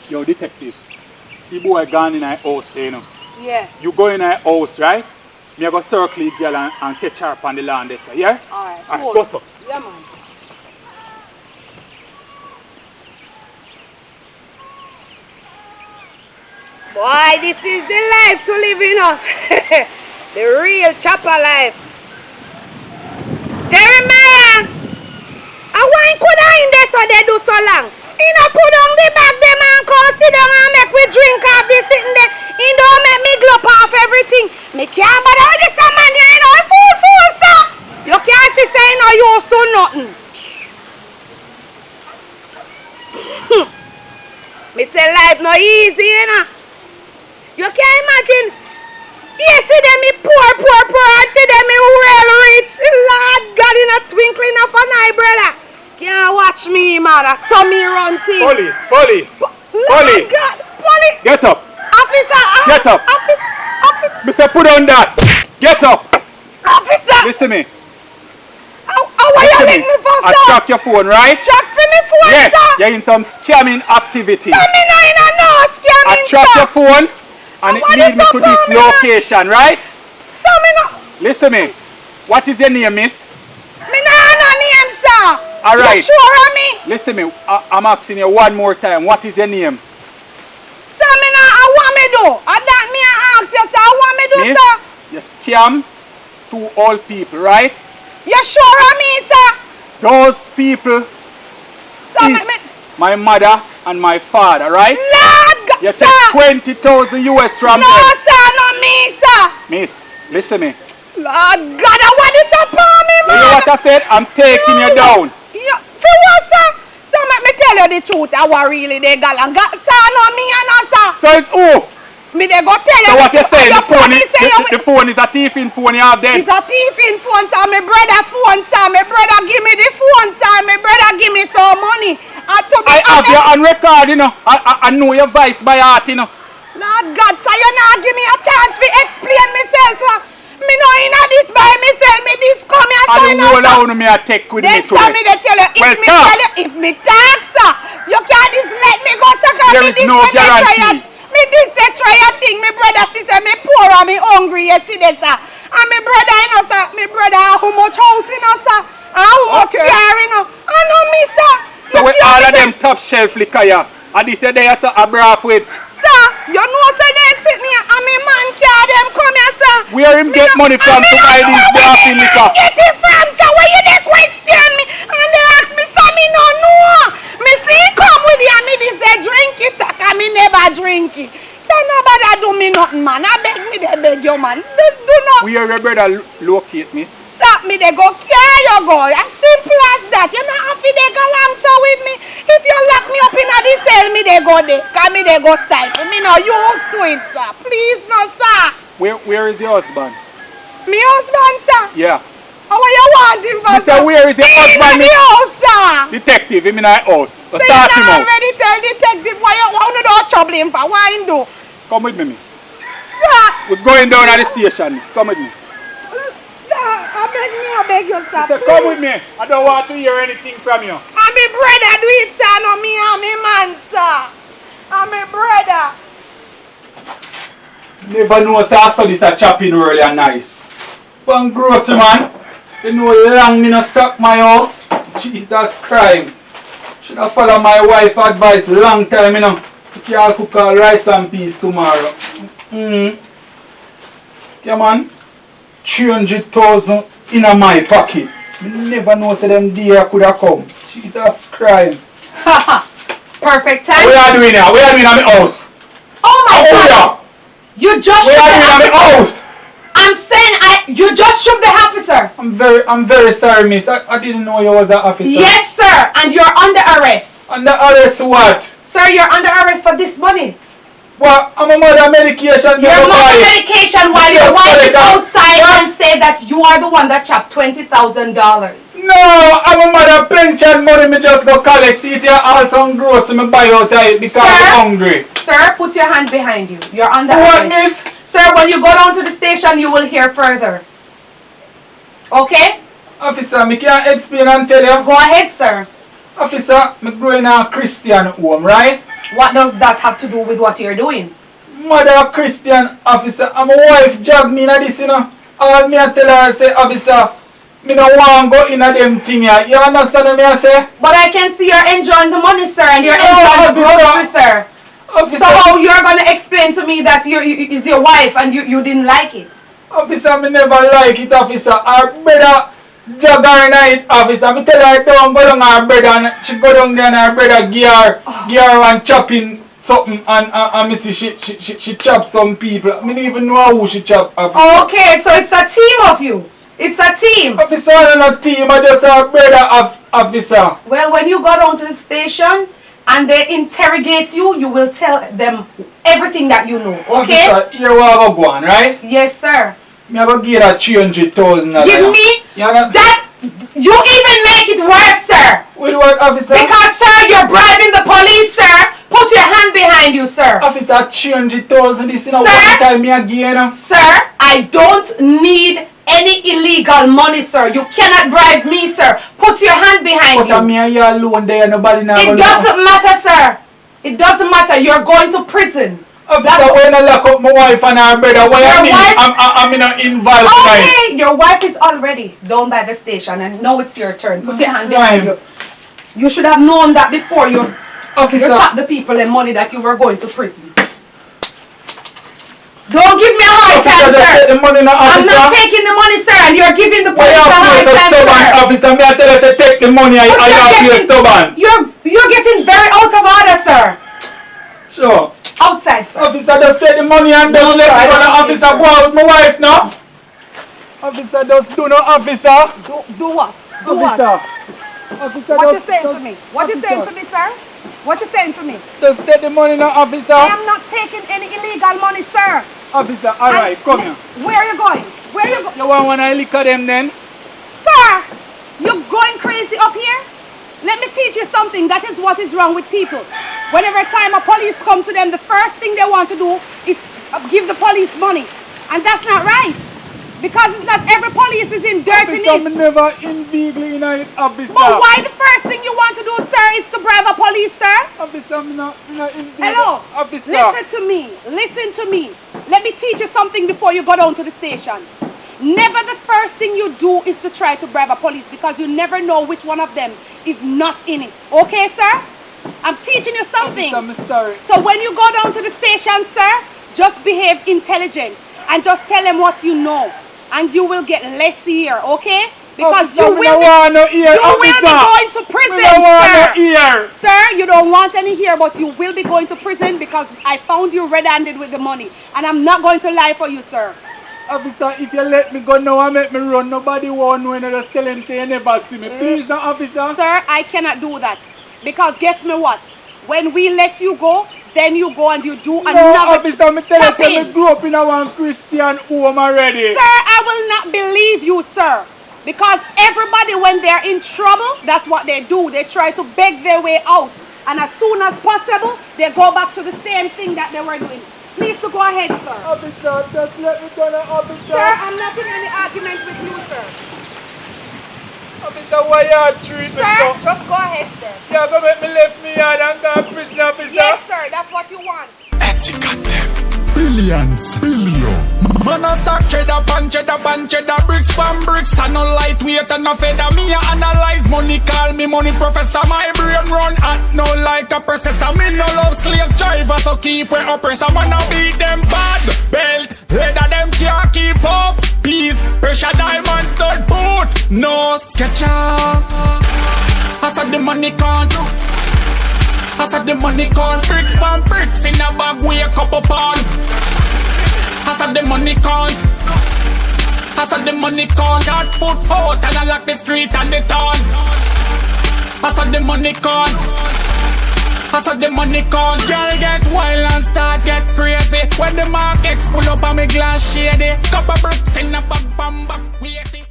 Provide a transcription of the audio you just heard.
Yo, detective. See boy gone in our house there, you know. Yeah. You go in our house, right? Me I go circle the girl and catch her up on the land there, so, yeah? Alright, Alright, go so. Yeah, man. Boy, this is the life to live, you know. The real Choppa life. Jeremiah! I want could I in there so they do so long. He no put on the back them and come sit down and make we drink off this sitting there. He don't make me glop off everything. Me can't bother with this man here, you know. Fool, sir. You can't see say no use to nothing. Me say life no easy, you know. You can't imagine. Yes, see them me poor, until them me real rich. Lord God in a twinkling of an eye, brother. Can't watch me, man. I saw me run things. Police. Lord God, police. Get up. Officer. Get up. Officer. Mr. Put on that. Get up. Officer. Listen me. How are you letting me for, I sir? track your phone, right? Track for me phone, yes. sir? You're in some scamming activity. Sir, me no scamming, I track sir. your phone and it leads me to this location, right? Sir, me no. Listen me. What is your name, miss? Me no name, sir. Alright. You sure of me? Listen me. I'm asking you one more time. What is your name? Sir, me no, I want me do. That me I ask you, sir. I want me do, miss, sir. You scam 2 old people, right? You sure of me, sir? Those people Sir, is my mother and my father, right? Lord God, You sir. take 20,000 US from no, them. No, sir, not me, sir. Miss, listen me. Lord God, I want this upon me, man. You know what I said? I'm taking you down. For what, sir? Sir, let me tell you the truth. I was really the gal and got, sir, not me and no, sir. So it's who? Me they go tell you. So what you saying? The the phone is a thieving phone you have there. It's a thieving phone, sir. My brother phone, sir. My brother give me the phone, sir. My brother give me some money. I have you on record, you know. I know your voice by heart, you know. Lord God, sir, you not give me a chance to explain myself, sir. Me know in this by myself, me this come here, sir. And the whole of me I take with me today. Then, sir, me they tell you, if me talk, sir, you can't just let me go, sir. There is no guarantee. Me this try a thing, my brother, sister, me poor and me hungry, you see this, sir. And my brother, you know, sir, my brother, how much house, you know, sir, and how much car, you know. I know me, sir. So with all of them top shelf liquor, yeah, and this is there, sir, I braff with. Sir, you know, sir, they sit me, and me man car, them come here, sir. Where him get money from to buy this braffing liquor? Get it from, sir, where you they question me, and they ask me, sir, me no know. Me see come with you, and me this they drink it, sir, cause me never drink it. Sir, nobody do me nothing, man. I beg me, they beg you, man. Just do not. Where your brother locate, miss? Stop me, they go carry you go. As simple as that. You know how they go along so with me. If you lock me up in the cell, me they go there. Cause me they go stifle. Me no used to it, sir. Please no, sir. Where is your husband? Me husband, sir? Yeah. How you want him for, sir? Where is your husband? In the house, sir. Detective, him in our house. So start him out. Already tell detective why you don't trouble him for. Why him do? Come with me, miss. Sir. We're going down at the station, miss. Come with me. Sir, I beg you, sir. Sir, come with me. I don't want to hear anything from you. And my brother do it, sir. No, me and my man, sir. And my brother. Never know, sir. I study this chopping early and nice. One grocery man. You know long me no stock my house. Jesus Christ. Should have followed my wife's advice long time, you know. If you all cook all rice and peas tomorrow. Yeah, man. 300,000 in my pocket. I never know so them day could have come. Jesus Christ. Perfect time. What are you doing now? What are you doing at my house? Oh my God. You just shook the house. I'm saying you just shook the officer. I'm very sorry, miss. I didn't know you was an officer. Yes, sir. And you're under arrest. Under arrest what? Sir, you're under arrest for this money. What? I'm a mother medication. You're mother medication while your wife is outside and say that you are the one that chopped $20,000. No, I'm a mother pension money. Me just go collect. See if you all some groceries me buy out of it because I'm hungry. Sir, put your hand behind you. You're under arrest. What, miss? Sir, when you go down to the station, you will hear further. Okay? Officer, me can't explain and tell you. Go ahead, sir. Officer, me growing in a Christian home, right? What does that have to do with what you're doing? Mother Christian officer, and my wife jog me in this, you know. All me I tell her, I say, officer, me no want go in a them thing here. You understand what me I say? But I can see you're enjoying the money, sir, and you're enjoying the grocery, sir. Officer, so how you're gonna explain to me that is your wife and you didn't like it? Officer, me never like it, officer. Our brother jog her night, officer. Me tell her don't go down her brother, and she go down there and her brother give her and chopping something, and me see she chop some people. Me don't even know who she chop, officer. Okay, so it's a team of you. It's a team. Officer, I'm not a team, I just a brother officer. Well, when you go down to the station and they interrogate you, you will tell them everything that you know, okay? Officer, here we are going, right? Yes, sir. Me I go give that 300,000. Give me that. You even make it worse, sir. With what, officer? Because, sir, you're bribing the police, sir. Put your hand behind you, sir. Officer, 300,000. This is not Sir? one time me again. Sir, I don't need any illegal money, sir. You cannot bribe me, sir. Put your hand behind But you. me and you alone there, nobody now. It doesn't matter, sir. It doesn't matter. You're going to prison. Officer, when I lock up my wife and her brother, why I mean? I'm not involved. Okay, your wife is already down by the station, and now it's your turn. Put your hand behind you. You should have known that before you shot the people and money that you were going to prison. Don't give me a hard time, sir. I'm not taking the money, sir, and you're giving the police a hard time, sir. Officer, me I tell you to take the money. I have to stubborn. You're getting very out of order, sir. Sure. Outside, sir. Officer, just take the money and don't let me go. Officer, go out with my wife now. Officer, just do no officer. Do what? Do what? Officer, what you saying to me? What you saying to me, sir? What you saying to me? Just take the money now, officer. I am not taking any illegal money, sir. Officer, alright, come here. Where are you going? Where are you going? You want one I lick at them then? Sir, you're going crazy up here? Let me teach you something. That is what is wrong with people. Whenever time a police come to them, the first thing they want to do is give the police money. And that's not right. Because it's not every police is in dirtiness. Officer, I'm never illegally in it, officer. But why the first thing you want to do, sir, is to bribe a police, sir? Officer, I'm not illegally. Hello. Officer. Listen to me. Listen to me. Let me teach you something before you go down to the station. Never the first thing you do is to try to bribe a police, because you never know which one of them is not in it. Okay, sir? I'm teaching you something. Officer, I'm sorry. So when you go down to the station, sir, just behave intelligent and just tell them what you know, and you will get less here, okay? Because officer, you will be going to prison, sir. Sir, you don't want any here, but you will be going to prison because I found you red-handed with the money, and I'm not going to lie for you, sir. Officer, if you let me go now and make me run, nobody won't know, and I just tell him to never see me. Please, now, officer. Sir, I cannot do that. Because guess me what? When we let you go, then you go and you do another officer, me tell you, I grew up in a one Christian home already. Sir, I will not believe you, sir. Because everybody, when they're in trouble, that's what they do. They try to beg their way out. And as soon as possible, they go back to the same thing that they were doing. Please to go ahead, sir. Officer, just let me go now, officer. Sir, I'm not in any argument with you, sir. Officer, why you treat me so? Sir, just go ahead, sir. You're going to make me left me yard and go to prison, officer? Yes, sir, that's what you want. Billions, billion. Man a stack cheddar pan cheddar bricks pan bricks. And no lightweight and no feather. Me a analyze money, call me money professor. My brain run hot no like a processor. Me no love slave driver, so keep we oppressor. Man a beat them bad belt, leather them can't keep up. Peace, pressure diamonds stud boot. No sketcher. I said the money can't. I said the money can't. Bricks pan bricks in a bag wake up upon. I said the money can't. I said the money can't. Got foot out and I lock the street and the town. I said the money can't. I said the money can't. Girl get wild and start get crazy. When the markets pull up on me glass shady. Couple bricks in a bag, bam, back, waiting.